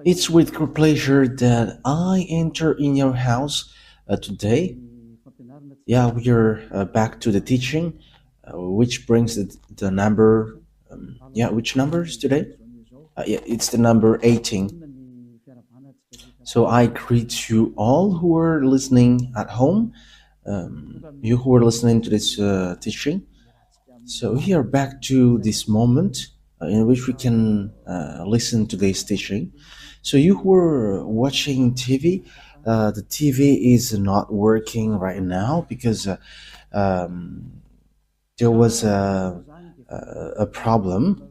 It's with great pleasure that I enter in your house today. Yeah, we are back to the teaching, which brings the number. Yeah, which numbers today? Yeah, it's the number 18. So I greet you all who are listening at home, you who are listening to this teaching. So we are back to this moment in which we can listen to this teaching. So you who are watching TV, the TV is not working right now because there was a problem.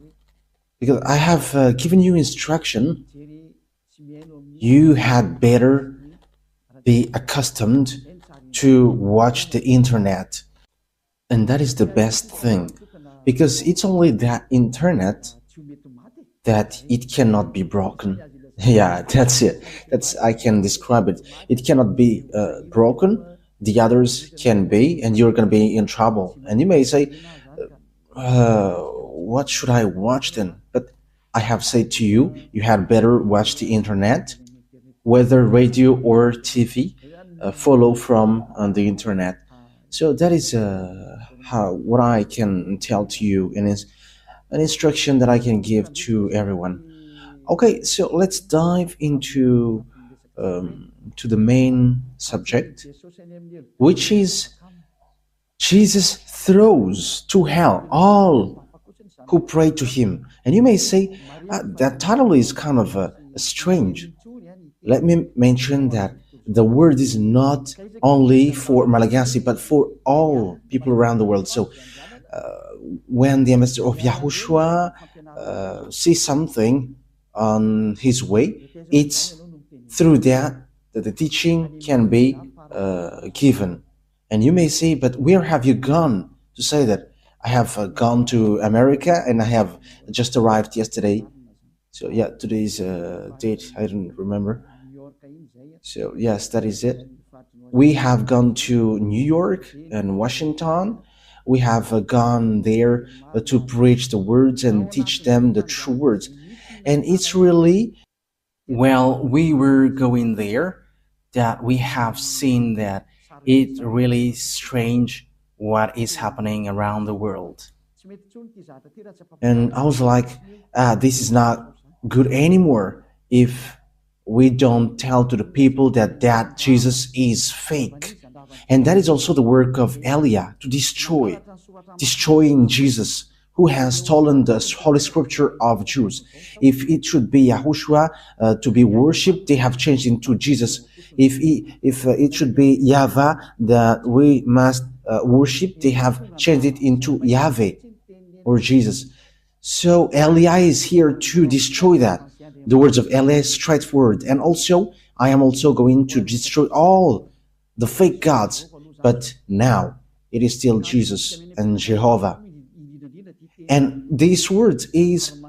Because I have given you instruction, you had better be accustomed to watch the internet. And that is the best thing, because it's only that internet that it cannot be broken. Yeah, that's it. That's I can describe it. It cannot be broken. The others can be, and you're gonna be in trouble. And you may say, "What should I watch then?" But I have said to you, you had better watch the internet, whether radio or TV. Follow from the internet. So that is how what I can tell to you, and is an instruction that I can give to everyone. Okay, so let's dive into to the main subject, which is Jesus throws to hell all who pray to him. And you may say, that title is kind of strange. Let me mention that the word is not only for Malagasy, but for all people around the world. So when the ambassador of YAHOSHUAH sees something on his way, it's through that the teaching can be given. And you may say, but where have you gone to say that? I have gone to America and I have just arrived yesterday. So yeah, today's date, I don't remember. So yes, that is it. We have gone to New York and Washington. We have gone there to preach the words and teach them the true words. And it's really, well, we were going there that we have seen that it's really strange what is happening around the world. And I was like, this is not good anymore if we don't tell to the people that Jesus is fake. And that is also the work of Eliah, to destroying Jesus, who has stolen the Holy Scripture of Jews. If it should be YAHOSHUAH to be worshipped, they have changed into Jesus. If it should be YAHVAH that we must worship, they have changed it into YAHVAH, or Jesus. So Eliah is here to destroy that. The words of Eliah is straightforward. And also, I am also going to destroy all the fake gods. But now, it is still Jesus and Jehovah. And these words is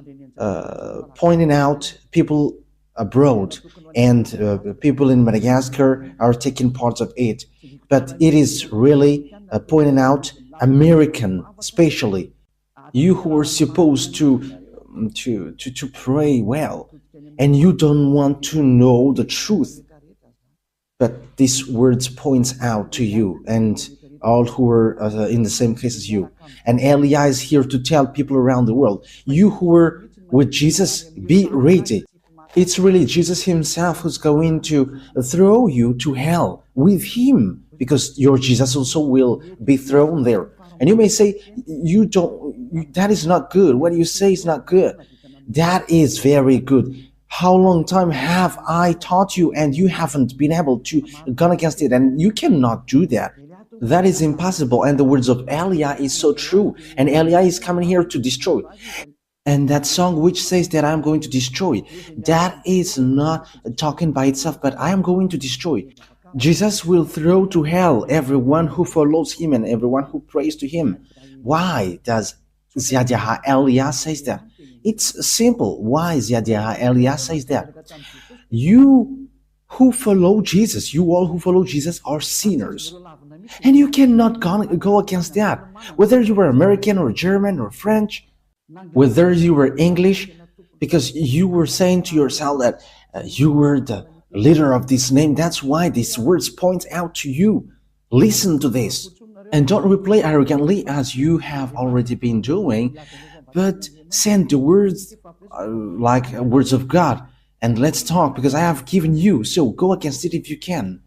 pointing out people abroad, and people in Madagascar are taking part of it. But it is really pointing out American, especially you who are supposed to pray well, and you don't want to know the truth. But these words points out to you and all who are in the same case as you. And Eliah is here to tell people around the world, you who are with Jesus, be ready. It's really Jesus himself who's going to throw you to hell with him, because your Jesus also will be thrown there. And you may say, that is not good. What you say is not good. That is very good. How long time have I taught you and you haven't been able to go against it? And you cannot do that. That is impossible. And the words of Eliah is so true. And Eliah is coming here to destroy. And that song which says that I'm going to destroy, that is not talking by itself, but I am going to destroy. Jesus will throw to hell everyone who follows him and everyone who prays to him. Why does YAHVAH Eliah says that? It's simple. Why YAHVAH Eliah says that? You who follow Jesus, you all who follow Jesus are sinners. And you cannot go against that. Whether you were American or German or French, whether you were English, because you were saying to yourself that you were the leader of this name. That's why these words point out to you. Listen to this. And don't reply arrogantly as you have already been doing, but send the words like words of God. And let's talk because I have given you. So go against it if you can.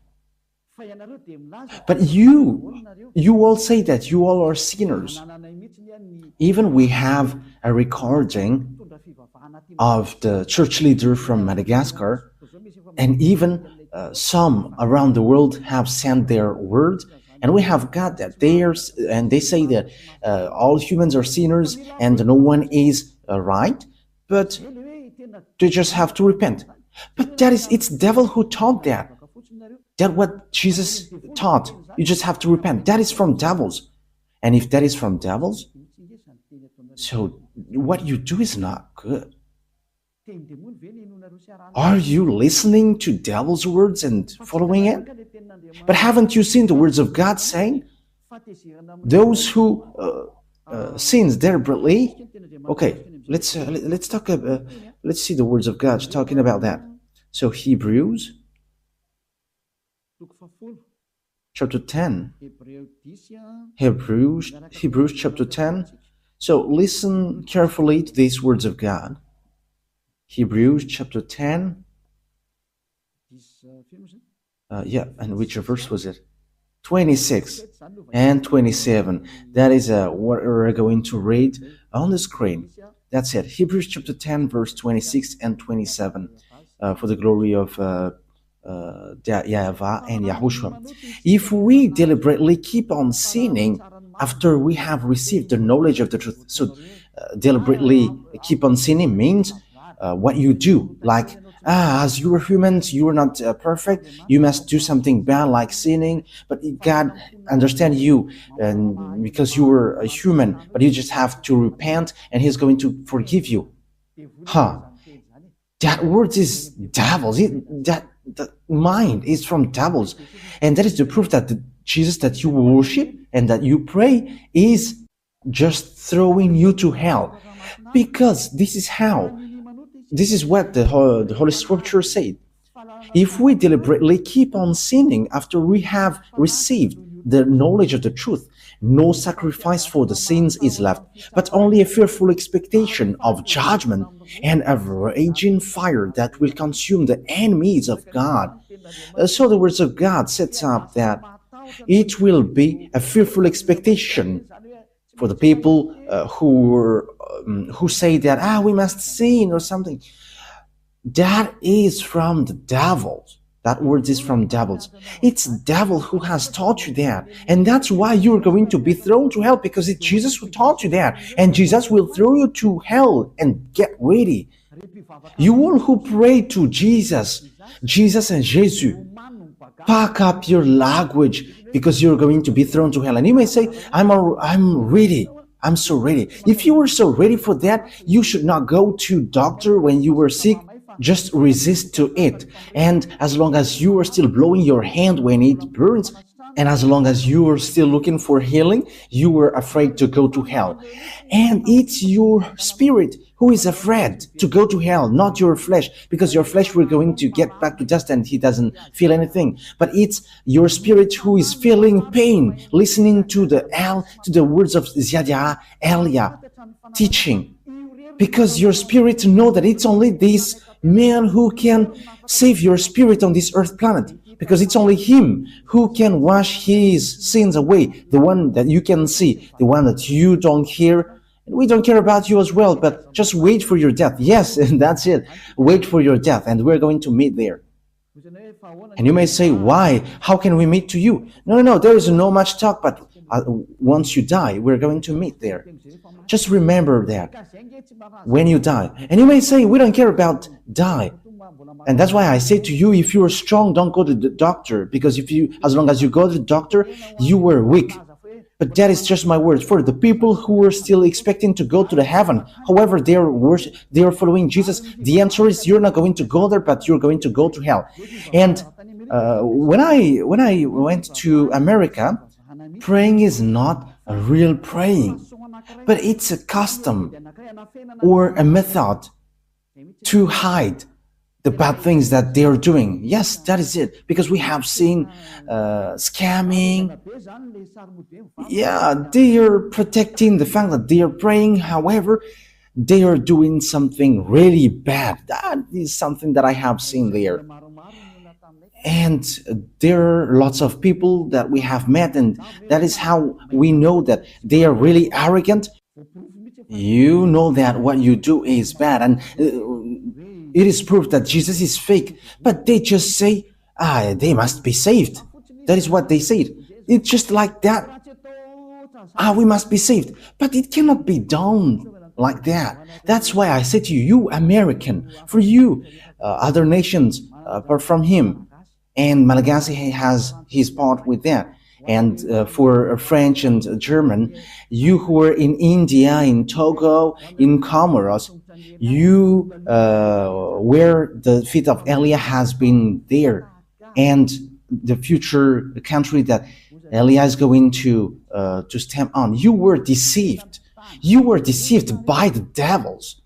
But you all say that you all are sinners. Even we have a recording of the church leader from Madagascar, and even some around the world have sent their word, and we have got that and they say that all humans are sinners and no one is right, but they just have to repent. But it's devil who taught that. That's what Jesus taught. You just have to repent. That is from devils. And if that is from devils, so what you do is not good. Are you listening to devil's words and following it? But haven't you seen the words of God saying, those who sins deliberately? Okay, let's talk. Let's see the words of God talking about that. So Hebrews chapter 10. Hebrews chapter 10. So listen carefully to these words of God. Hebrews chapter 10. And which verse was it? 26 and 27. That is what we're going to read on the screen. That's it. Hebrews chapter 10, verse 26 and 27. For the glory of YAHVAH and YAHOSHUAH. If we deliberately keep on sinning after we have received the knowledge of the truth, so deliberately keep on sinning means what you do, like as you are humans, you are not perfect, you must do something bad like sinning, but God understands you and because you were a human, but you just have to repent and He's going to forgive you. That word is devils. That mind is from devils, and that is the proof that the Jesus that you worship and that you pray is just throwing you to hell, because this is what the Holy Scripture said. If we deliberately keep on sinning after we have received the knowledge of the truth, no sacrifice for the sins is left, but only a fearful expectation of judgment and a raging fire that will consume the enemies of God. So the words of God sets up that it will be a fearful expectation for the people who say that we must sin or something. That is from the devils. That word is from devils. It's devil who has taught you that. And that's why you're going to be thrown to hell, because it's Jesus who taught you that. And Jesus will throw you to hell. And get ready. You all who pray to Jesus and Jesus, pack up your language, because you're going to be thrown to hell. And you may say, I'm ready. I'm so ready. If you were so ready for that, you should not go to doctor when you were sick. Just resist to it. And as long as you are still blowing your hand when it burns, and as long as you are still looking for healing, you are afraid to go to hell. And it's your spirit who is afraid to go to hell, not your flesh, because your flesh we're going to get back to dust and he doesn't feel anything. But it's your spirit who is feeling pain, listening to the words of Yahweh, Elia teaching, because your spirit know that it's only this man who can save your spirit on this earth planet, because it's only him who can wash his sins away, the one that you can see, the one that you don't hear. We don't care about you as well, but just wait for your death. Yes, and that's it. Wait for your death, and we're going to meet there. And you may say, why? How can we meet to you? No, there is no much talk, but once you die, we're going to meet there. Just remember that when you die. And you may say, we don't care about die. And that's why I say to you, if you are strong, don't go to the doctor, because as long as you go to the doctor, you were weak. But that is just my words for the people who are still expecting to go to the heaven. However, they are following Jesus. The answer is you're not going to go there, but you're going to go to hell. And when I went to America, praying is not a real praying, but it's a custom or a method to hide the bad things that they are doing. Yes, that is it. Because we have seen scamming. Yeah, they are protecting the fact that they are praying. However, they are doing something really bad. That is something that I have seen there. And there are lots of people that we have met, and that is how we know that they are really arrogant. You know that what you do is bad, and it is proof that Jesus is fake, but they just say, they must be saved. That is what they said. It's just like that. We must be saved. But it cannot be done like that. That's why I say to you, you American, for you, other nations apart from him, and Malagasy has his part with that. And for French and German, you who are in India, in Togo, in Comoros, you where the feet of Elia has been there, and the future country that Elia is going to stamp on. You were deceived. You were deceived by the devils.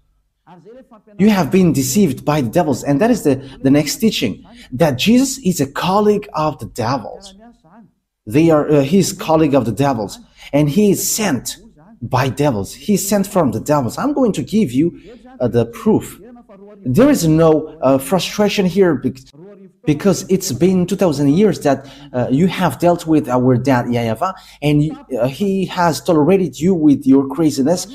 You have been deceived by the devils, and that is the next teaching, that Jesus is a colleague of the devils. They are his colleague of the devils, and he is sent by devils. He is sent from the devils. I'm going to give you the proof. There is no frustration here because it's been 2,000 years that you have dealt with our dad YAHVAH, and he has tolerated you with your craziness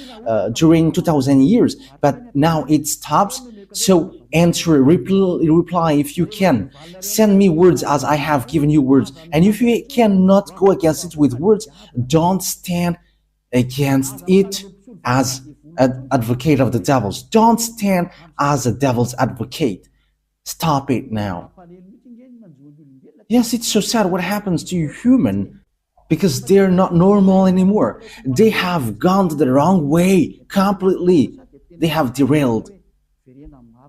during 2,000 years. But now it stops. So answer, reply if you can. Send me words as I have given you words. And if you cannot go against it with words, don't stand against it as an advocate of the devils. Don't stand as a devil's advocate. Stop it now. Yes, it's so sad what happens to you human, because they're not normal anymore. They have gone the wrong way completely. They have derailed.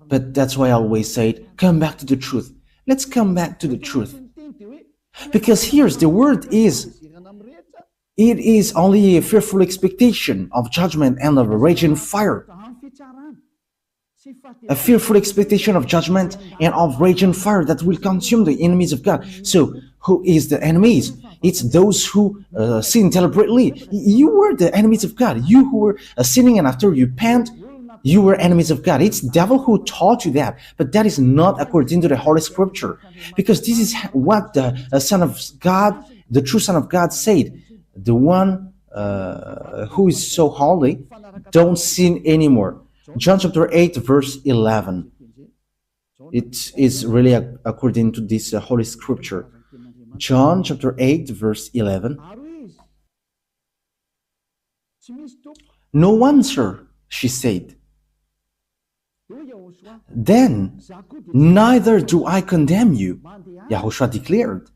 But that's why I always say it, come back to the truth. Let's come back to the truth. Because here's the word is, it is only a fearful expectation of judgment and of a raging fire. A fearful expectation of judgment and of raging fire that will consume the enemies of God. So, who is the enemies? It's those who sin deliberately. You were the enemies of God. You who were sinning, and after you repent, you were enemies of God. It's the devil who taught you that, but that is not according to the Holy Scripture, because this is what the Son of God, the true Son of God, said. The one who is so holy, don't sin anymore. John chapter 8, verse 11. It is really according to this Holy Scripture. John chapter 8, verse 11. No one, sir, she said. Then, neither do I condemn you, YAHOSHUAH declared.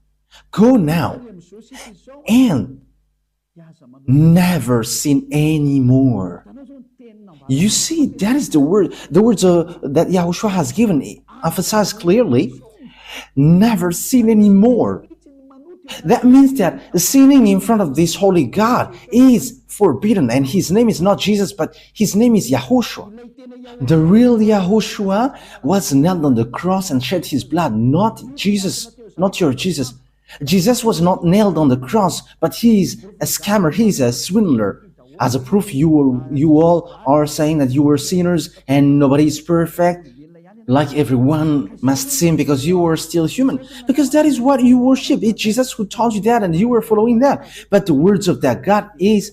Go now and never sin anymore. You see, that is the word. The words that YAHOSHUAH has given emphasize clearly, never sin anymore. That means that sinning in front of this holy God is forbidden, and his name is not Jesus, but his name is YAHOSHUAH. The real YAHOSHUAH was nailed on the cross and shed his blood, not Jesus, not your Jesus. Jesus was not nailed on the cross, but he is a scammer, he is a swindler. As a proof, you all are saying that you were sinners and nobody is perfect, like everyone must sin because you are still human, because that is what you worship. It's Jesus who taught you that, and you were following that. But the words of that God is,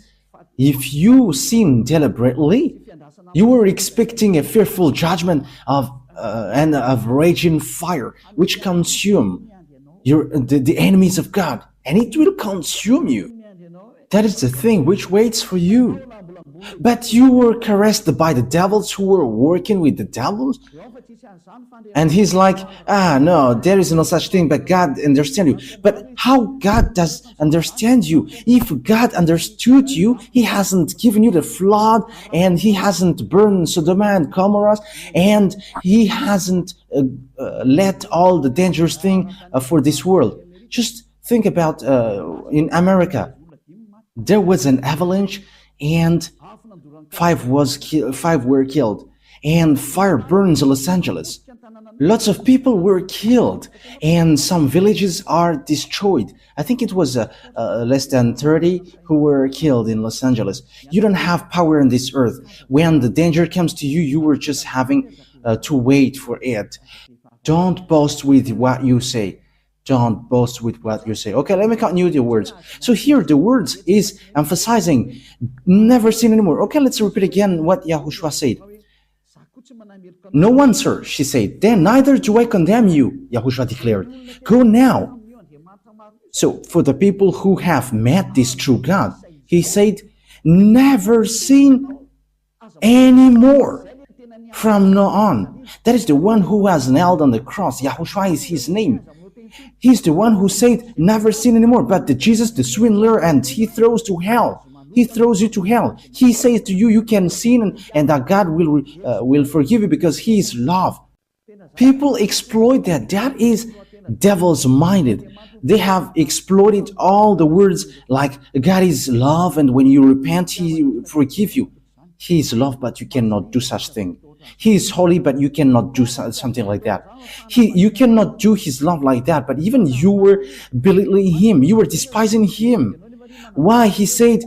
if you sin deliberately, you were expecting a fearful judgment and of raging fire, which consume the enemies of God, and it will consume you. That is the thing which waits for you. But you were caressed by the devils who were working with the devils. And he's like, no, there is no such thing, but God understands you. But how God does understand you? If God understood you, he hasn't given you the flood, and he hasn't burned Sodom and Gomorrah, and he hasn't let all the dangerous thing for this world. Just think about in America. There was an avalanche, and five were killed. and fire burns Los Angeles. Lots of people were killed, and some villages are destroyed. I think it was less than 30 who were killed in Los Angeles. You don't have power on this earth. When the danger comes to you, you were just having to wait for it. Don't boast with what you say. Don't boast with what you say. Okay, let me continue the words. So here the words is emphasizing never sin anymore. Okay, let's repeat again what Yahushua said. No one, sir, she said. Then neither do I condemn you, Yahushua declared. Go now. So for the people who have met this true God, he said, never sin anymore. From now on, that is the one who was nailed on the cross. Yahushua is his name. He's the one who said, never sin anymore. But the Jesus, the swindler, and he throws to hell. He throws you to hell. He says to you, you can sin and that God will forgive you because he is love. People exploit that. That is devil's minded. They have exploited all the words like God is love and when you repent, he forgive you. He is love, but you cannot do such thing. He is holy, but you cannot do something like that. You cannot do his love like that, but even you were belittling him. You were despising him. Why? He said,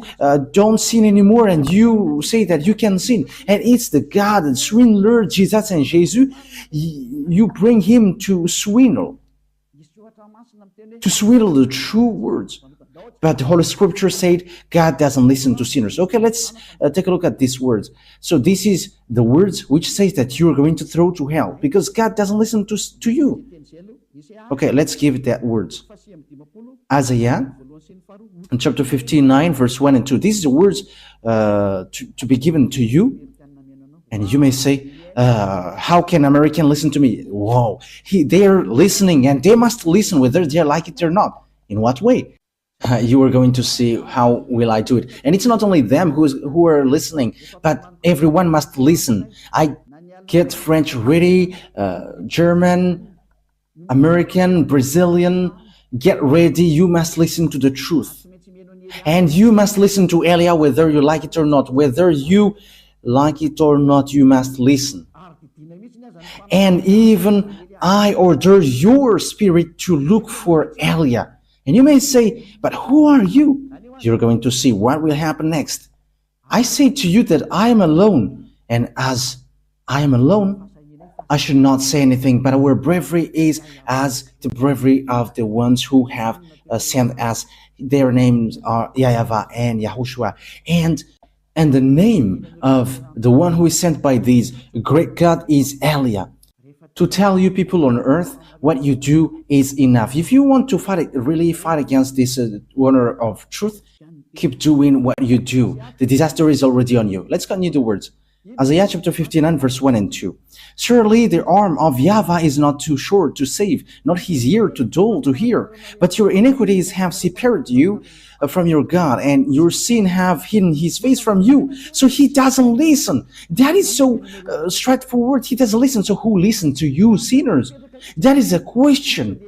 don't sin anymore, and you say that you can sin. And it's the God, the swindler, Jesus and Jesus, you bring him to swindle the true words. But the Holy Scripture said God doesn't listen to sinners. Okay, let's take a look at these words. So this is the words which says that you are going to throw to hell because God doesn't listen to you. Okay, let's give that words. Isaiah, in chapter 59, verse 1 and 2. These are the words to be given to you. And you may say, how can American listen to me? Whoa, they are listening and they must listen whether they like it or not. In what way? You are going to see how will I do it. And it's not only them who are listening, but everyone must listen. I get French ready, German, American, Brazilian, get ready. You must listen to the truth. And you must listen to Elia whether you like it or not. Whether you like it or not, you must listen. And even I order your spirit to look for Elia. And you may say, but who are you? You're going to see what will happen next. I say to you that I am alone, and as I am alone, I should not say anything, but our bravery is as the bravery of the ones who have sent us. Their names are YAHVAH and YAHOSHUAH. And the name of the one who is sent by these great God is Elia. To tell you people on earth, what you do is enough. If you want to really fight against this honor of truth, keep doing what you do. The disaster is already on you. Let's continue the words. Isaiah chapter 59, verse 1 and 2. Surely the arm of YAHVAH is not too short to save, not his ear too dull to hear. But your iniquities have separated you from your God, and your sin have hidden his face from you. So he doesn't listen. That is so straightforward. He doesn't listen. So who listens to you, sinners? That is a question.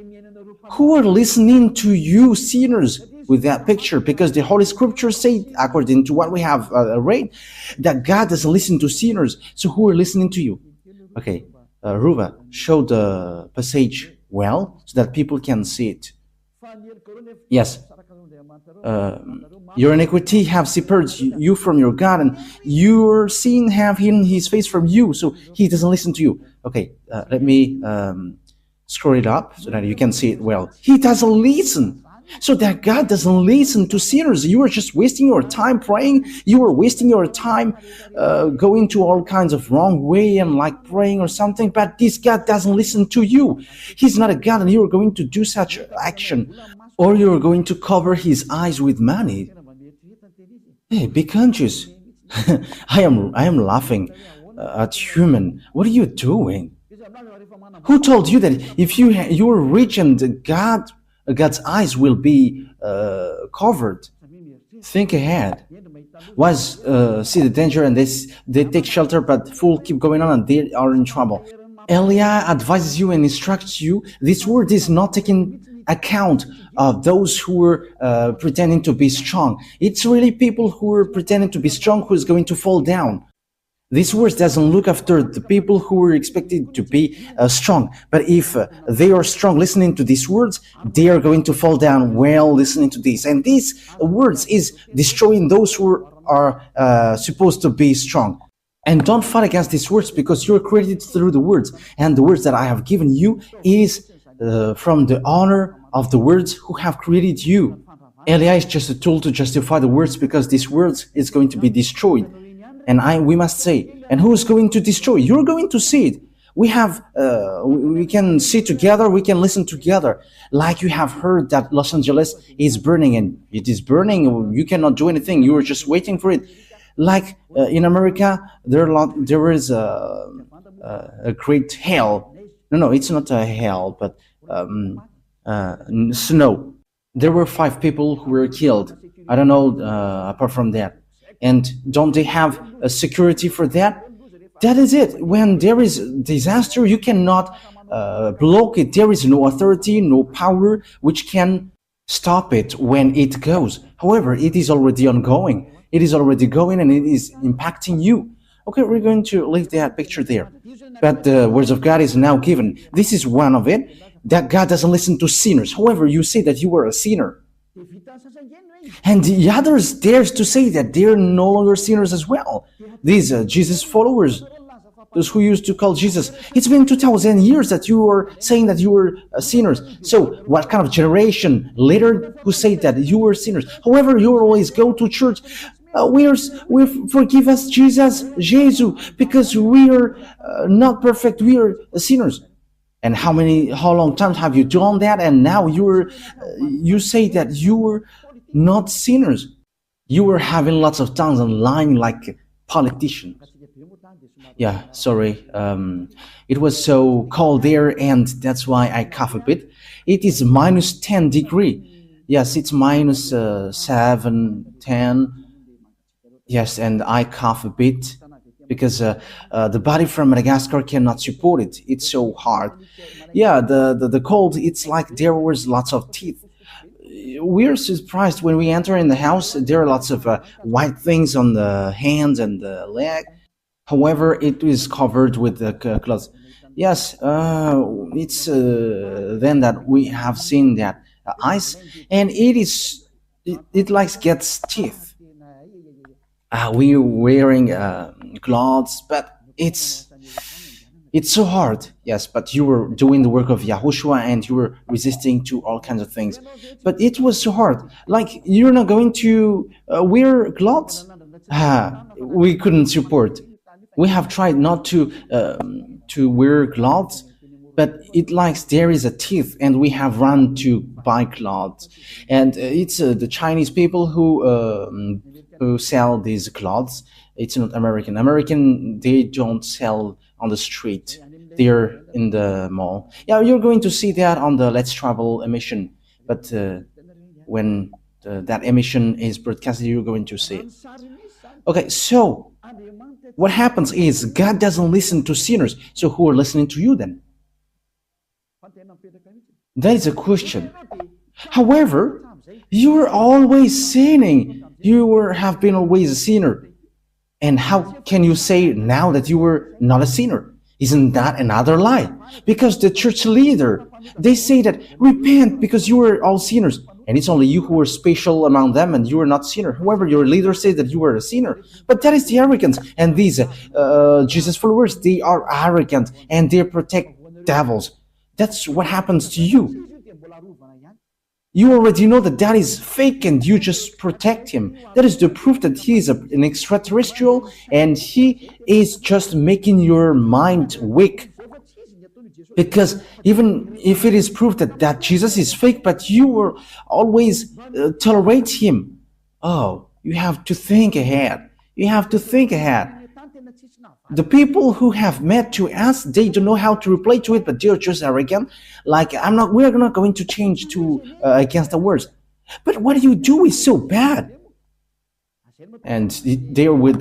Who are listening to you, sinners? With that picture, because the Holy Scripture say, according to what we have read, that God doesn't listen to sinners. So who are listening to you? Okay, Ruva, show the passage well so that people can see it. Yes. Your iniquity have separated you from your God, and your sin have hidden his face from you, so he doesn't listen to you. Okay, let me scroll it up so that you can see it well. He doesn't listen. So that God doesn't listen to sinners. You are just wasting your time praying. You are wasting your time going to all kinds of wrong way and like praying or something. But this God doesn't listen to you. He's not a God, and you are going to do such action. Or you are going to cover his eyes with money. Hey, be conscious. I am laughing at human. What are you doing? Who told you that if you are rich and God's eyes will be covered? Think ahead. See the danger, and they take shelter, but fool keep going on and they are in trouble. Elia advises you and instructs you. This word is not taking account of those who are pretending to be strong. It's really people who are pretending to be strong who is going to fall down. This words doesn't look after the people who were expected to be strong. But if they are strong listening to these words, they are going to fall down well listening to this. And these words is destroying those who are supposed to be strong. And don't fight against these words, because you're created through the words. And the words that I have given you is from the honor of the words who have created you. Elia is just a tool to justify the words, because these words is going to be destroyed. And we must say, and who's going to destroy? You're going to see it. We can see together, we can listen together. Like you have heard that Los Angeles is burning, and it is burning. You cannot do anything. You are just waiting for it. Like in America, there is a great hail. No, it's not a hail, but snow. There were 5 people who were killed. I don't know apart from that. And don't they have a security for that? That is it. When there is disaster, you cannot block it. There is no authority, no power which can stop it when it goes. However, it is already ongoing. It is already going, and it is impacting you. Okay, we're going to leave that picture there. But the words of God is now given. This is one of it, that God doesn't listen to sinners. However, you say that you are a sinner. And the others dares to say that they're no longer sinners as well. These Jesus followers, those who used to call Jesus, it's been 2,000 years that you were saying that you were sinners. So what kind of generation later who say that you were sinners? However, you always go to church. We forgive us, Jesus, because we are not perfect. We are sinners. And how long times have you done that? And now you say that you were not sinners. You were having lots of tongues and lying like politicians. Yeah, sorry. It was so cold there, and that's why I cough a bit. It is minus 10 degree. Yes, it's minus 7, 10. Yes, and I cough a bit because the body from Madagascar cannot support it. It's so hard. Yeah, the cold, it's like there was lots of teeth. We're surprised when we enter in the house. There are lots of white things on the hands and the leg. However, it is covered with the cloth. Yes, it's then that we have seen that ice, and it like gets teeth. We're wearing clothes, but it's so hard. Yes, but you were doing the work of YAHOSHUAH, and you were resisting to all kinds of things. But it was so hard. Like, you're not going to wear clothes? We couldn't support. We have tried not to wear clothes, but it likes there is a teeth, and we have run to buy clothes. And it's the Chinese people who sell these clothes. It's not American. American, they don't sell on the street. They're in the mall. Yeah, you're going to see that on the Let's Travel emission. But when that emission is broadcasted, you're going to see it. Okay, so what happens is God doesn't listen to sinners. So who are listening to you then? That is a question. However, you're always sinning. You have been always a sinner. And how can you say now that you were not a sinner? Isn't that another lie? Because the church leader, they say that repent because you were all sinners. And it's only you who are special among them, and you are not sinner. However, your leader says that you are a sinner. But that is the arrogance. And these Jesus followers, they are arrogant, and they protect devils. That's what happens to you. You already know that that is fake, and you just protect him. That is the proof that he is an extraterrestrial, and he is just making your mind weak. Because even if it is proof that Jesus is fake, but you will always tolerate him. Oh, you have to think ahead. You have to think ahead. The people who have met to us, they don't know how to reply to it, but they're just arrogant. Like, we're not going to change to against the words. But what you do is so bad. And they're with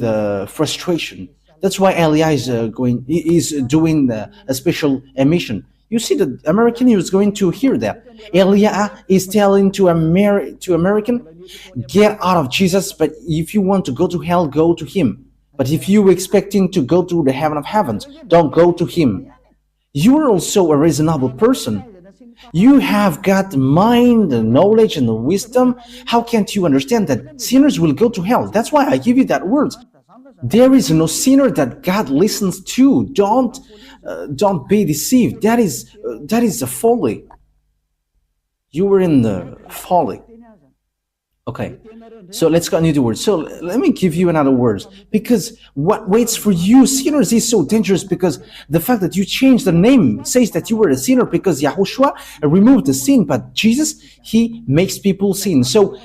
frustration. That's why Elia is doing a special emission. You see, the American is going to hear that. Elia is telling to American, get out of Jesus, but if you want to go to hell, go to him. But if you expecting to go to the heaven of heavens, don't go to him. You are also a reasonable person. You have got mind, knowledge, and wisdom. How can't you understand that sinners will go to hell? That's why I give you that words. There is no sinner that God listens to. Don't be deceived. That is a folly. You were in the folly. Okay, so let's continue the word. So let me give you another words. Because what waits for you, sinners, is so dangerous, because the fact that you changed the name says that you were a sinner, because Yahushua removed the sin, but Jesus, he makes people sin. So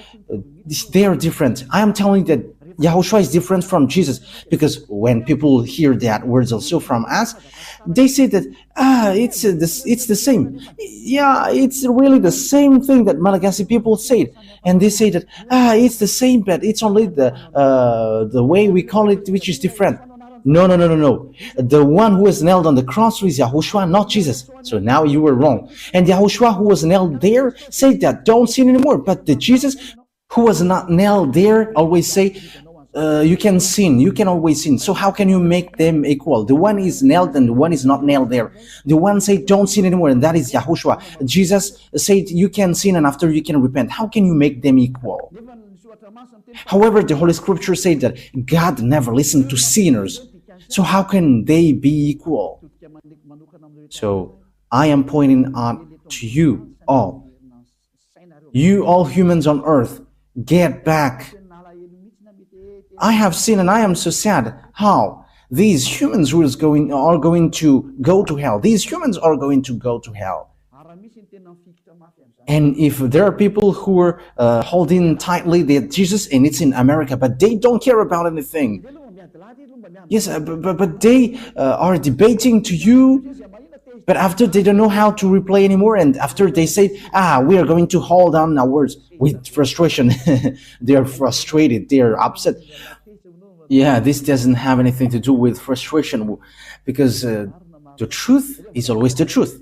they are different. I am telling you that Yahushua is different from Jesus, because when people hear that words also from us, they say that it's the same. Yeah, it's really the same thing that Malagasy people said, and they say that it's the same, but it's only the way we call it which is different. No, no, no, no, no. The one who was nailed on the cross is Yahushua, not Jesus. So now you were wrong. And Yahushua, who was nailed there, said that don't sin anymore. But the Jesus who was not nailed there always say, you can sin, you can always sin. So how can you make them equal? The one is nailed and the one is not nailed there. The one said don't sin anymore, and that is Yahushua. Jesus said you can sin and after you can repent. How can you make them equal? However, the Holy Scripture said that God never listened to sinners. So how can they be equal? So I am pointing out to you all humans on earth, get back. I have seen, and I am so sad how these humans who are going to go to hell. These humans are going to go to hell. And if there are people who are holding tightly that Jesus, and it's in America, but they don't care about anything. Yes, but they are debating to you, but after they don't know how to replay anymore, and after they say, we are going to hold on our words with frustration. They are frustrated, they are upset. Yeah, this doesn't have anything to do with frustration, because the truth is always the truth.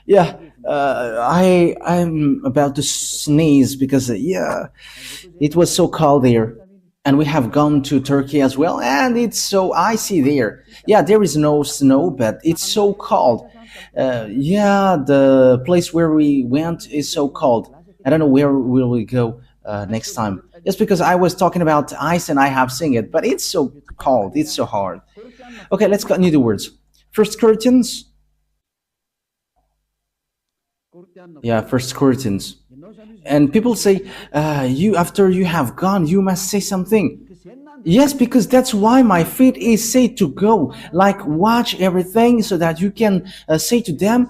Yeah, I'm about to sneeze because, it was so cold there. And we have gone to Turkey as well, and it's so icy there. Yeah, there is no snow, but it's so cold. The place where we went is so cold. I don't know where will we go next time. Just because I was talking about ice and I have seen it, but it's so cold, it's so hard. Okay, let's continue the words. First Corinthians. Yeah, First Corinthians. And people say, after you have gone, you must say something. Yes, because that's why my feet is said to go. Like, watch everything so that you can say to them,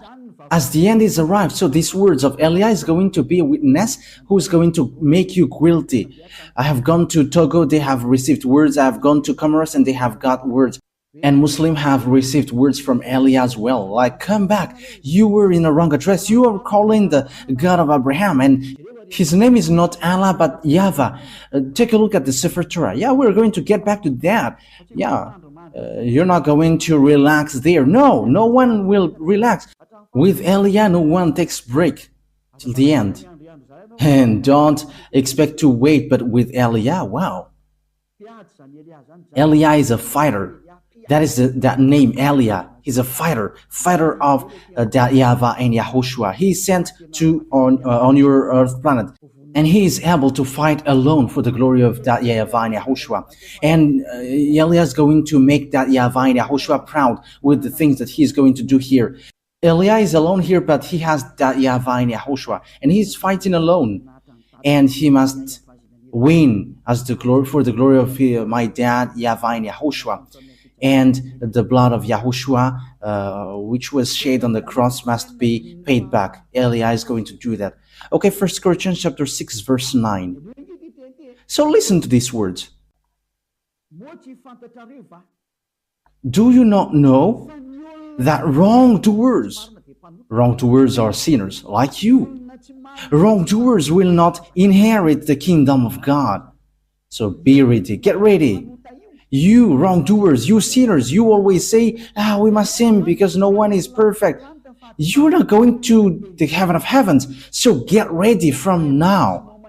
as the end is arrived. So these words of Elia is going to be a witness who is going to make you guilty. I have gone to Togo, they have received words. I have gone to Comoros and they have got words. And Muslims have received words from Elia as well. Like, come back, you were in a wrong address. You are calling the God of Abraham, and his name is not Allah but YAHVAH. Take a look at the Sefer Torah. Yeah, we're going to get back to that. Yeah, you're not going to relax there. No one will relax. With Elia, no one takes break till the end. And don't expect to wait, but with Elia, wow. Elia is a fighter. That is that name, Elia. He's a fighter of that YAHVAH and YAHOSHUAH. He is sent on your earth planet, and he is able to fight alone for the glory of that YAHVAH and YAHOSHUAH. And Elia is going to make that YAHVAH and YAHOSHUAH proud with the things that he is going to do here. Elia is alone here, but he has that YAHVAH and YAHOSHUAH, and he's fighting alone, and he must win as the glory for the glory of my dad YAHVAH and YAHOSHUAH. And the blood of Yahushua, which was shed on the cross, must be paid back. Elia is going to do that. Okay, 1 Corinthians chapter 6, verse 9. So listen to these words. Do you not know that wrongdoers are sinners like you? Wrongdoers will not inherit the kingdom of God. So be ready, get ready. You wrongdoers, you sinners, you always say, we must sin because no one is perfect. You're not going to the heaven of heavens, so get ready from now.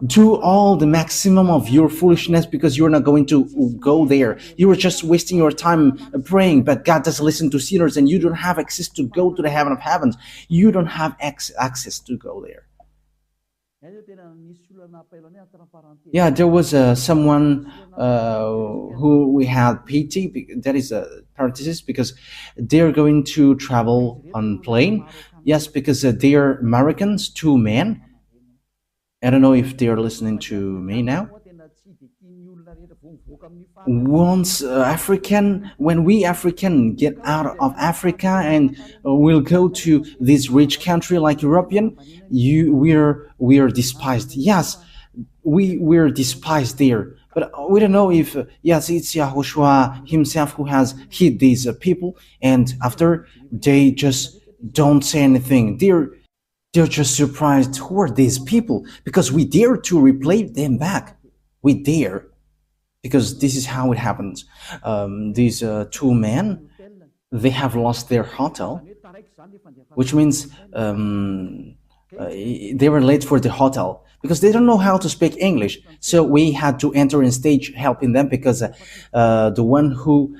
Do all the maximum of your foolishness because you're not going to go there. You are just wasting your time praying, but God doesn't listen to sinners, and you don't have access to go to the heaven of heavens. You don't have access to go there. Yeah, there was someone who we had pity. That is a parenthesis because they're going to travel on plane. Yes, because they're Americans, two men. I don't know if they're listening to me now. Once African, when we African get out of Africa and we'll go to this rich country like European, we're despised. Yes, we're despised there. But we don't know if yes, it's Yahushua himself who has hit these people, and after they just don't say anything. They're just surprised. Who are these people? Because we dare to replay them back. We dare because this is how it happens. These two men, they have lost their hotel, which means they were late for the hotel because they don't know how to speak English. So we had to enter in stage helping them because the one who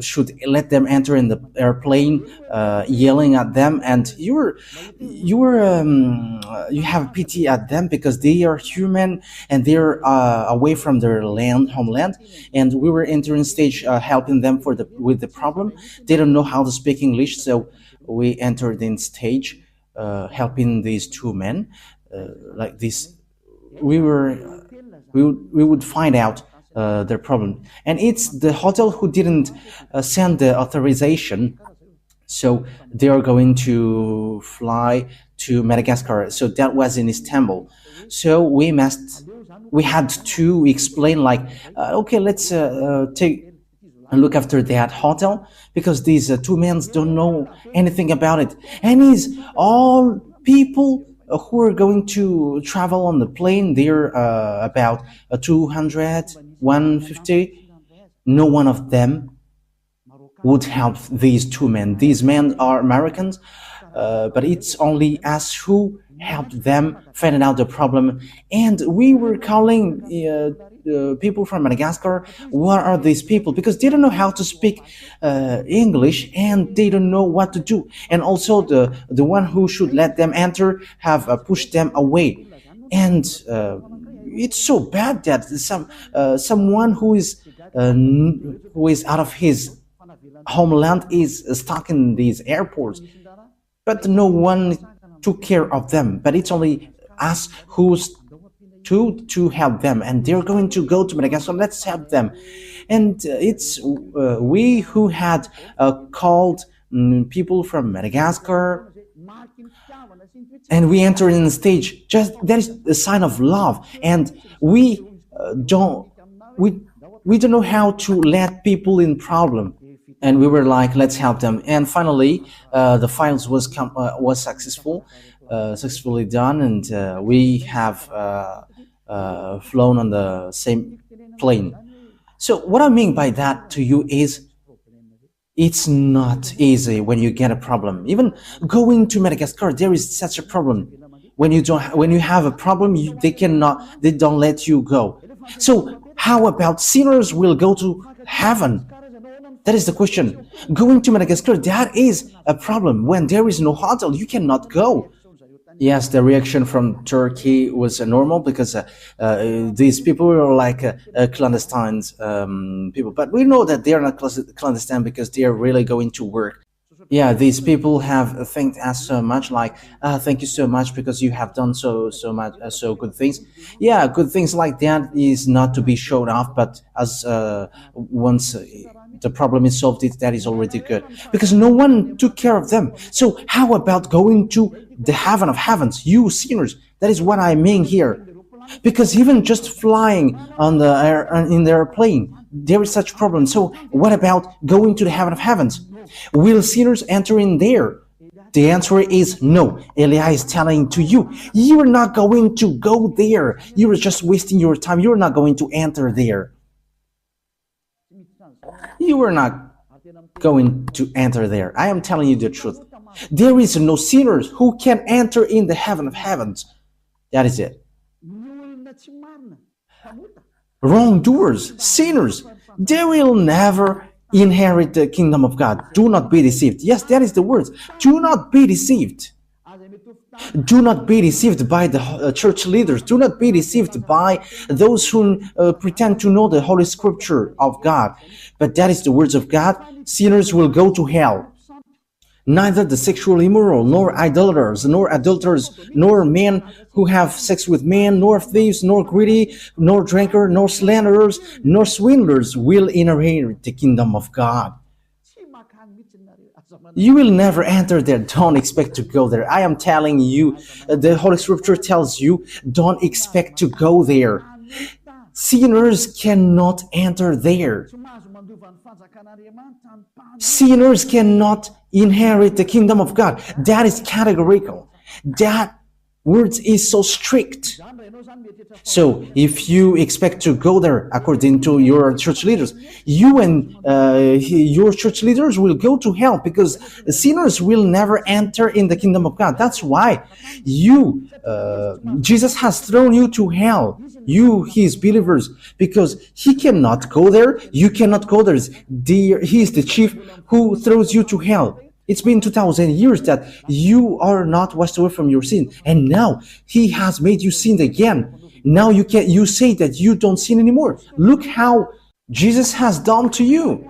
should let them enter in the airplane yelling at them, and you have pity at them because they are human and they're away from their homeland, and we were entering stage helping them with the problem. They don't know how to speak English, so we entered in stage helping these two men like this. We would find out their problem, and it's the hotel who didn't send the authorization, so they are going to fly to Madagascar. So that was in Istanbul. So we had to explain like, okay, let's take and look after that hotel because these two men don't know anything about it, and it's all people who are going to travel on the plane. They're about 200, 150. No one of them would help these two men. These men are Americans, but it's only us who helped them find out the problem. And we were calling people from Madagascar. What are these people? Because they don't know how to speak English and they don't know what to do. And also the one who should let them enter have pushed them away. And it's so bad that someone who is out of his homeland is stuck in these airports, but no one took care of them. But it's only us who's to help them, and they're going to go to Madagascar. Let's help them. And it's we who had called people from Madagascar, and we enter in the stage. Just that is a sign of love, and we don't we don't know how to let people in problem, and we were like, let's help them. And finally, the files was successfully done, and we have flown on the same plane. So what I mean by that to you is, it's not easy when you get a problem. Even going to Madagascar, there is such a problem. When you have a problem, they don't let you go. So how about sinners will go to heaven? That is the question. Going to Madagascar, that is a problem. When there is no hotel, you cannot go. Yes, the reaction from Turkey was normal because these people were like clandestine people. But we know that they are not clandestine because they are really going to work. Yeah, these people have thanked us so much, like, thank you so much because you have done so much, so good things. Yeah, good things like that is not to be showed off, but as once the problem is solved, that is already good because no one took care of them. So how about going to the heaven of heavens, you sinners? That is what I mean here. Because even just flying on in the airplane, there is such problem. So what about going to the heaven of heavens? Will sinners enter in there? The answer is no. Elia is telling to you, you are not going to go there. You are just wasting your time. You are not going to enter there. You are not going to enter there. I am telling you the truth. There is no sinners who can enter in the heaven of heavens. That is it. wrongdoers, sinners, they will never inherit the kingdom of God. Do not be deceived. Yes, that is the words. Do not be deceived. Do not be deceived by the church leaders. Do not be deceived by those who pretend to know the Holy Scripture of God. But that is the words of God. Sinners will go to hell. Neither the sexual immoral, nor idolaters, nor adulterers, nor men who have sex with men, nor thieves, nor greedy, nor drunkards, nor slanderers, nor swindlers will inherit the kingdom of God. You will never enter there. Don't expect to go there. I am telling you, the Holy Scripture tells you, don't expect to go there. Sinners cannot enter there. Sinners cannot inherit the kingdom of God. That is categorical. That word is so strict. So if you expect to go there according to your church leaders, you and your church leaders will go to hell, because sinners will never enter in the kingdom of God. That's why Jesus has thrown you to hell, you, his believers, because he cannot go there. You cannot go there. He is the chief who throws you to hell. It's been 2,000 years that you are not washed away from your sin, and now he has made you sin again. Now you say that you don't sin anymore. Look how Jesus has done to you.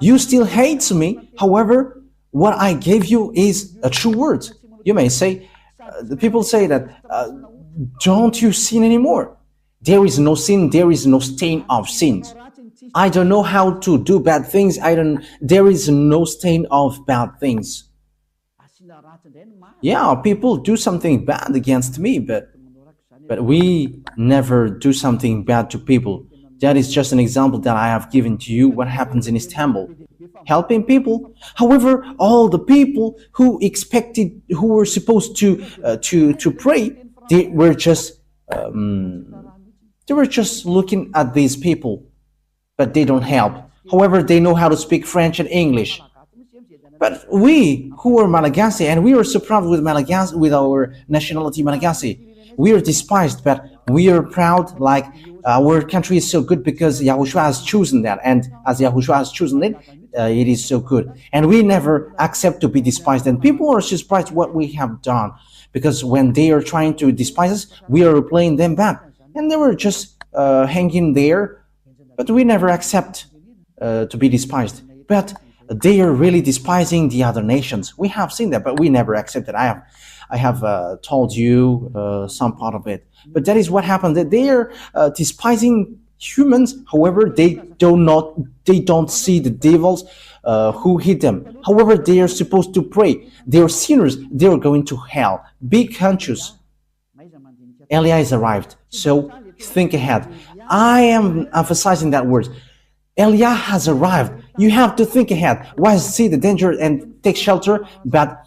You still hate me. However, what I gave you is a true word. You may say, the people say that, don't you sin anymore? There is no sin. There is no stain of sins. I don't know how to do bad things. There is no stain of bad things. Yeah, people do something bad against me, but we never do something bad to people. That is just an example that I have given to you, what happens in Istanbul. Helping people. However, all the people who were supposed to pray, they were just looking at these people, but they don't help. However, they know how to speak French and English. But we who are Malagasy, and we are so proud with Malagasy, with our nationality Malagasy, we are despised, but we are proud, like our country is so good because YAHOSHUAH has chosen that, and as YAHOSHUAH has chosen it, it is so good. And we never accept to be despised, and people are surprised what we have done, because when they are trying to despise us, we are replaying them back, and they were just hanging there, but we never accept to be despised. But they are really despising the other nations. We have seen that, but we never accept it. I have told you some part of it, but that is what happened. That they are despising humans. However, they don't see the devils who hit them. However, they are supposed to pray. They are sinners. They are going to hell. Be conscious. Elia is arrived, so think ahead. I am emphasizing that word. Elia has arrived. You have to think ahead. Why see the danger and take shelter, but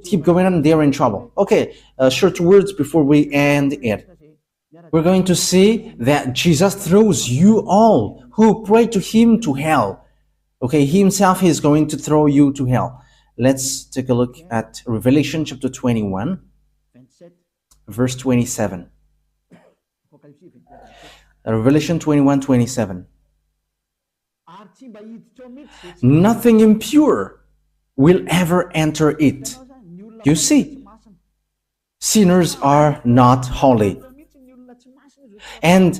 keep going on, they're in trouble. Okay, short words before we end it. We're going to see that Jesus throws you all who pray to him to hell. Okay, he himself is going to throw you to hell. Let's take a look at Revelation chapter 21, verse 27. Revelation 21:27. Nothing impure will ever enter it. You see, sinners are not holy. And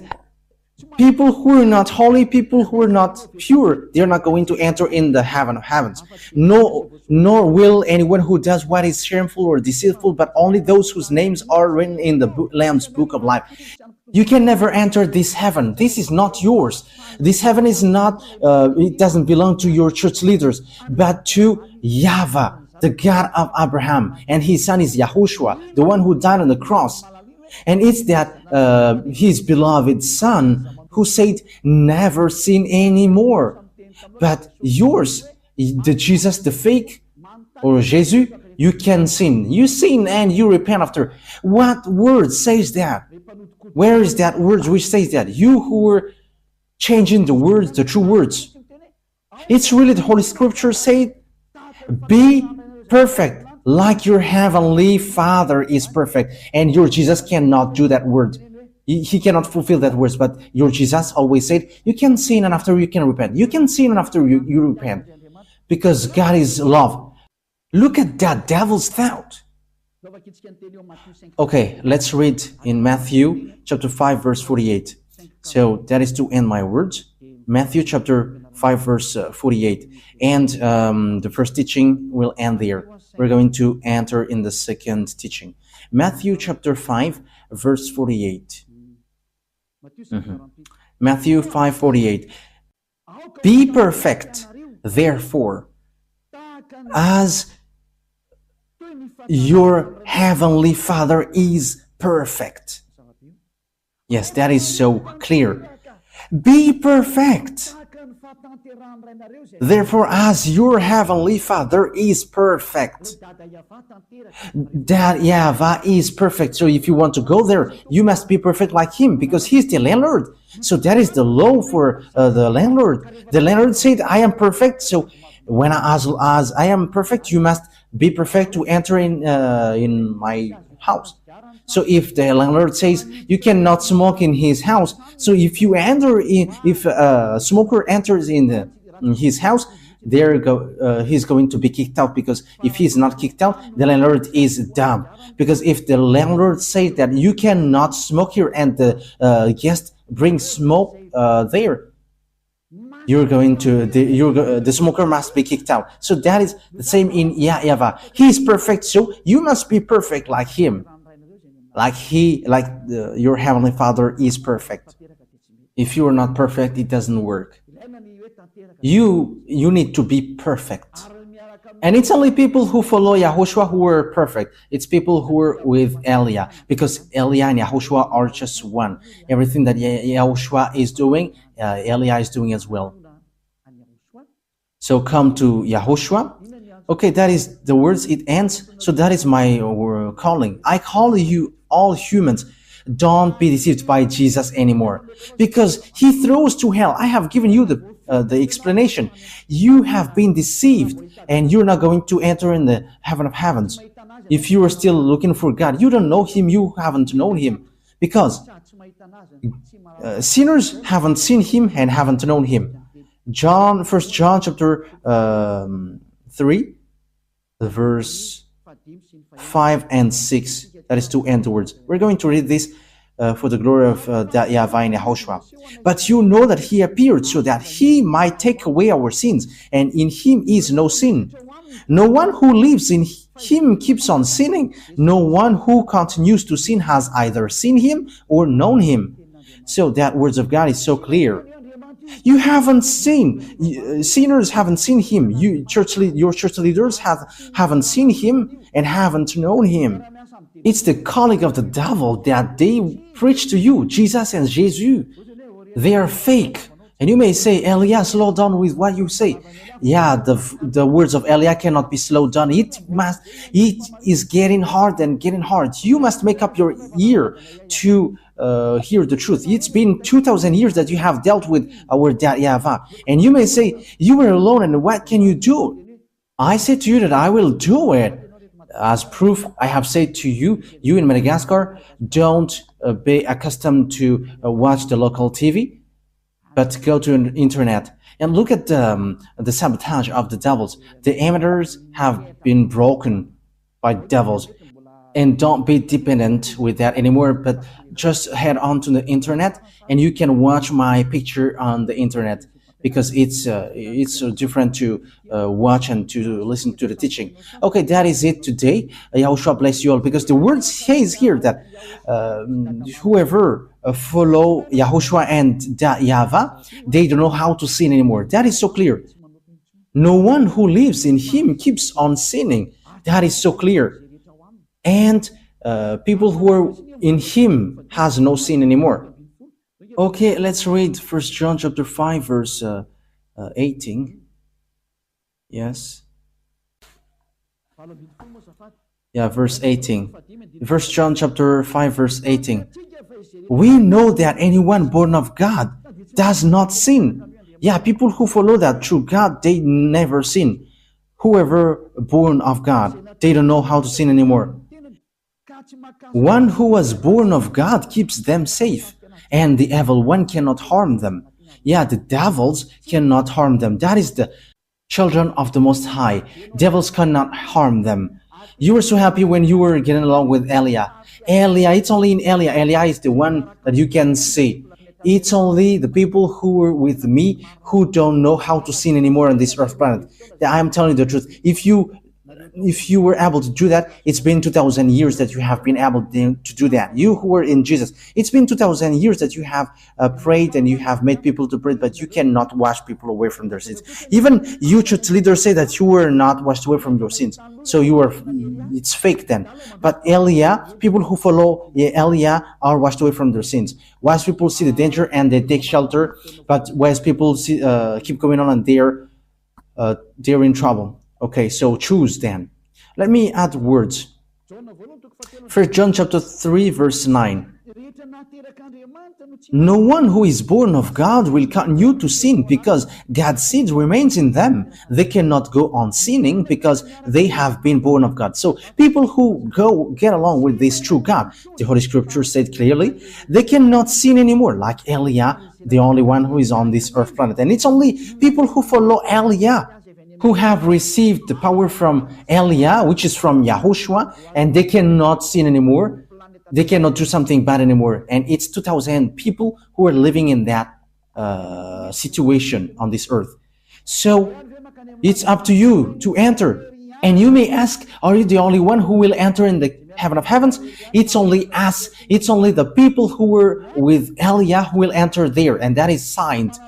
people who are not holy, people who are not pure, they're not going to enter in the heaven of heavens. Nor will anyone who does what is shameful or deceitful, but only those whose names are written in the Lamb's book of life. You can never enter this heaven. This is not yours. This heaven is not, it doesn't belong to your church leaders, but to YAHVAH, the God of Abraham. And his son is YAHOSHUAH, the one who died on the cross. And it's that his beloved son who said, never sin anymore. But yours, the Jesus, the fake, or Jesus, you can sin. You sin and you repent after. What word says that? Where is that word which says that? You who were changing the words, the true words. It's really the Holy Scripture say, be perfect like your heavenly Father is perfect. And your Jesus cannot do that word. He cannot fulfill that words, but your Jesus always said, you can sin and after you can repent. You can sin and after you repent. Because God is love. Look at that devil's thought. Okay, let's read in Matthew chapter 5 verse 48. So that is to end my words. Matthew chapter 5 verse 48. And the first teaching will end there. We're going to enter in the second teaching. Matthew chapter 5 verse 48. Matthew 5:48. Be perfect, therefore, as your heavenly Father is perfect. Yes, that is so clear. Be perfect. Therefore, as your heavenly Father is perfect. That YAHVAH is perfect. So if you want to go there, you must be perfect like him, because he's the landlord. So that is the law for the landlord. The landlord said, I am perfect. So when as I am perfect, you must be perfect to enter in my house. So if the landlord says you cannot smoke in his house, so if you enter in, if a smoker enters in his house, he's going to be kicked out, because if he's not kicked out, the landlord is dumb. Because if the landlord says that you cannot smoke here and the guest brings smoke there, the smoker must be kicked out. So that is the same in YAHVAH. He is perfect, so you must be perfect like him, your heavenly Father is perfect. If you are not perfect, it doesn't work. You need to be perfect. And it's only people who follow YAHOSHUAH who are perfect. It's people who are with Elia, because Elia and YAHOSHUAH are just one. Everything that YAHOSHUAH is doing, Elia is doing as well. So come to YAHOSHUAH. Okay, that is the words, it ends. So that is my calling. I call you all humans. Don't be deceived by Jesus anymore, because he throws to hell. I have given you the explanation. You have been deceived, and you're not going to enter in the heaven of heavens. If you are still looking for God, you don't know him, you haven't known him, because sinners haven't seen him and haven't known him. 1 John chapter 3, verse 5 and 6. That is to end the words. We're going to read this for the glory of YAHVAH and YAHOSHUAH. But you know that he appeared so that he might take away our sins, and in him is no sin. No one who lives in him keeps on sinning. No one who continues to sin has either seen him or known him. So that words of God is so clear. You haven't seen, sinners haven't seen him. Your church leaders haven't seen him and haven't known him. It's the calling of the devil that they preach to you, Jesus and Jesus. They are fake. And you may say, Elia, slow down with what you say. Yeah, the words of Elia cannot be slowed down. It is getting hard and getting hard. You must make up your ear to hear the truth. It's been 2,000 years that you have dealt with our dad YAHVAH. And you may say, you were alone, and what can you do? I say to you that I will do it. As proof, I have said to you, you in Madagascar, don't be accustomed to watch the local TV, but go to an internet and look at the sabotage of the devils. The amateurs have been broken by devils. And don't be dependent with that anymore, but just head on to the internet and you can watch my picture on the internet, because it's so different to watch and to listen to the teaching. Okay, that is it today. YAHOSHUAH bless you all, because the word says here that whoever follow YAHOSHUAH and YAHVAH, they don't know how to sin anymore. That is so clear. No one who lives in him keeps on sinning. That is so clear. And people who are in him has no sin anymore. Okay, let's read 1 John chapter 5 verse 18. Yes. Yeah, verse 18. 1 John chapter 5 verse 18. We know that anyone born of God does not sin. Yeah, people who follow that through God, they never sin. Whoever born of God, they don't know how to sin anymore. One who was born of God keeps them safe, and the evil one cannot harm them. Yeah, the devils cannot harm them. That is the children of the Most High. Devils cannot harm them. You were so happy when you were getting along with Elia. Elia, it's only in Elia. Elia is the one that you can see. It's only the people who were with me who don't know how to sin anymore on this earth planet. I am telling you the truth. If you were able to do that, it's been 2,000 years that you have been able to do that. You who were in Jesus, it's been 2,000 years that you have prayed and you have made people to pray, but you cannot wash people away from their sins. Even you church leaders say that you were not washed away from your sins. So it's fake then. But Elia, people who follow Elia are washed away from their sins. Wise people see the danger and they take shelter, but wise people keep going on and they're in trouble. Okay, so choose then. Let me add words. 1 John chapter 3, verse 9. No one who is born of God will continue to sin because God's seed remains in them. They cannot go on sinning because they have been born of God. So people who get along with this true God, the Holy Scripture said clearly, they cannot sin anymore, like Elia, the only one who is on this earth planet. And it's only people who follow Elia who have received the power from Elia, which is from YAHOSHUAH, and they cannot sin anymore. They cannot do something bad anymore. And it's 2,000 people who are living in that situation on this earth. So it's up to you to enter. And you may ask, are you the only one who will enter in the heaven of heavens? It's only us. It's only the people who were with Elia who will enter there. And that is signed.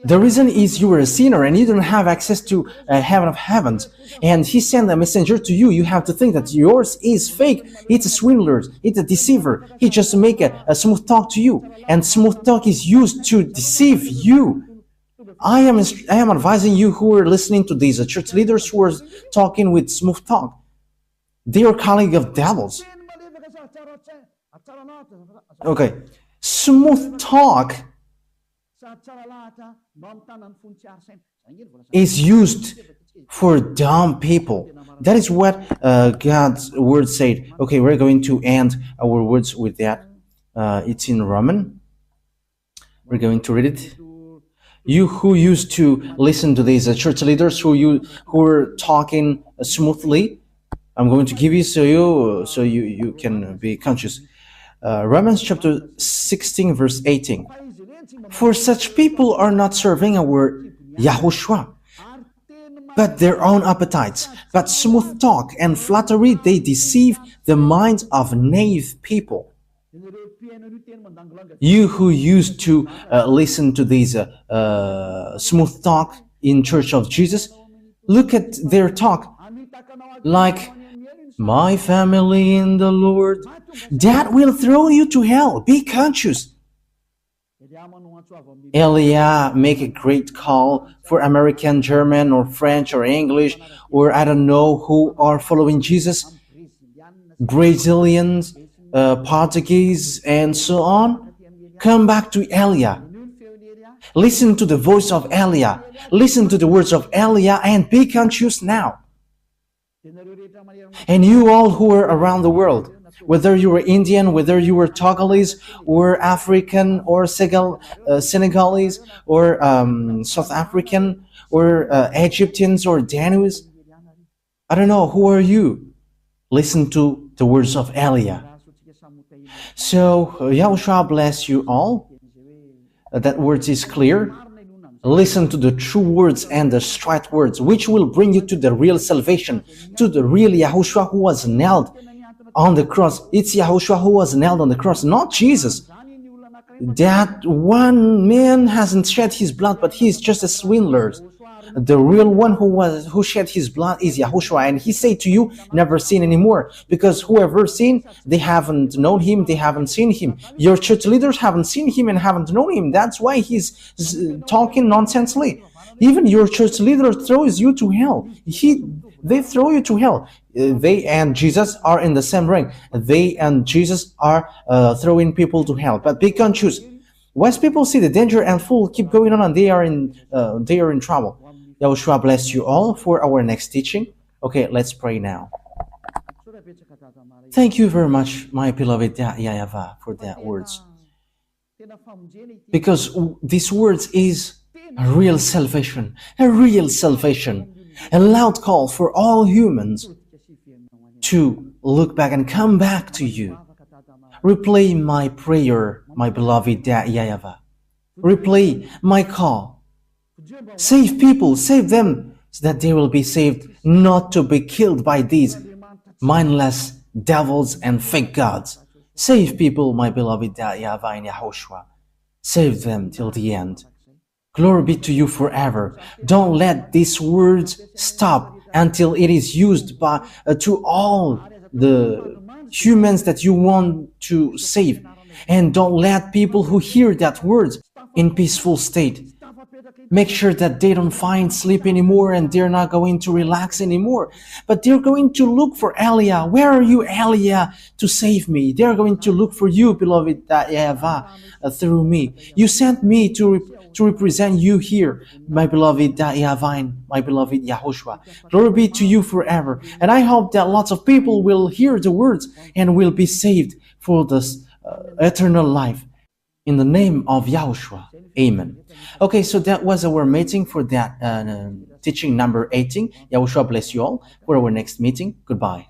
The reason is you were a sinner and you don't have access to heaven of heavens. And he sent a messenger to you. You have to think that yours is fake. It's a swindler. It's a deceiver. He just make a smooth talk to you. And smooth talk is used to deceive you. I am advising you who are listening to these church leaders who are talking with smooth talk. They are calling of devils. Okay. Smooth talk is used for dumb people. That is what God's word said. Okay, we're going to end our words with that. It's in Roman. We're going to read it. You who used to listen to these church leaders who are talking smoothly, I'm going to give you so you can be conscious. Romans chapter 16 verse 18. For such people are not serving our YAHOSHUAH, but their own appetites. But smooth talk and flattery, they deceive the minds of naive people. You who used to listen to these smooth talk in Church of Jesus, look at their talk like, my family in the Lord. That will throw you to hell. Be conscious. Elia make a great call for American, German, or French, or English, or I don't know who are following Jesus, Brazilians, Portuguese, and so on. Come back to Elia. Listen to the voice of Elia. Listen to the words of Elia and be conscious now. And you all who are around the world, whether you were Indian, whether you were Togolese, or African, or Senegalese, or South African, or Egyptians, or Danuis, I don't know, who are you? Listen to the words of Elia. So, YAHOSHUAH bless you all. That words is clear. Listen to the true words and the straight words, which will bring you to the real salvation, to the real YAHOSHUAH who was nailed on the cross. It's YAHOSHUAH who was nailed on the cross, not Jesus. That one man hasn't shed his blood, but he is just a swindler. The real one who shed his blood is YAHOSHUAH, and he said to you, never sin anymore, because whoever sinned, they haven't known him, they haven't seen him. Your church leaders haven't seen him and haven't known him. That's why he's talking nonsensely. Even your church leader throws you to hell. They throw you to hell. They and Jesus are in the same ring. They and Jesus are throwing people to hell. But be conscious. Once people see the danger and fool keep going on, and they are in trouble. YAHOSHUAH bless you all for our next teaching. Okay, let's pray now. Thank you very much, my beloved YAHVAH, for that words. Because these words is a real salvation, a loud call for all humans to look back and come back to you. Replay my prayer, my beloved YAHVAH. Replay my call. Save people, save them, so that they will be saved, not to be killed by these mindless devils and fake gods. Save people, my beloved YAHVAH and YAHOSHUAH. Save them till the end. Glory be to you forever. Don't let these words stop until it is used by to all the humans that you want to save. And don't let people who hear that words in peaceful state. Make sure that they don't find sleep anymore and they're not going to relax anymore. But they're going to look for Elia. Where are you, Elia, to save me? They're going to look for you, beloved YAHVAH, through me. You sent me to represent you here, my beloved YAHVAH and my beloved YAHOSHUAH. Glory be to you forever. And I hope that lots of people will hear the words and will be saved for this eternal life. In the name of Yahushua. Amen. Okay, so that was our meeting for that teaching number 18. Yahushua bless you all for our next meeting. Goodbye.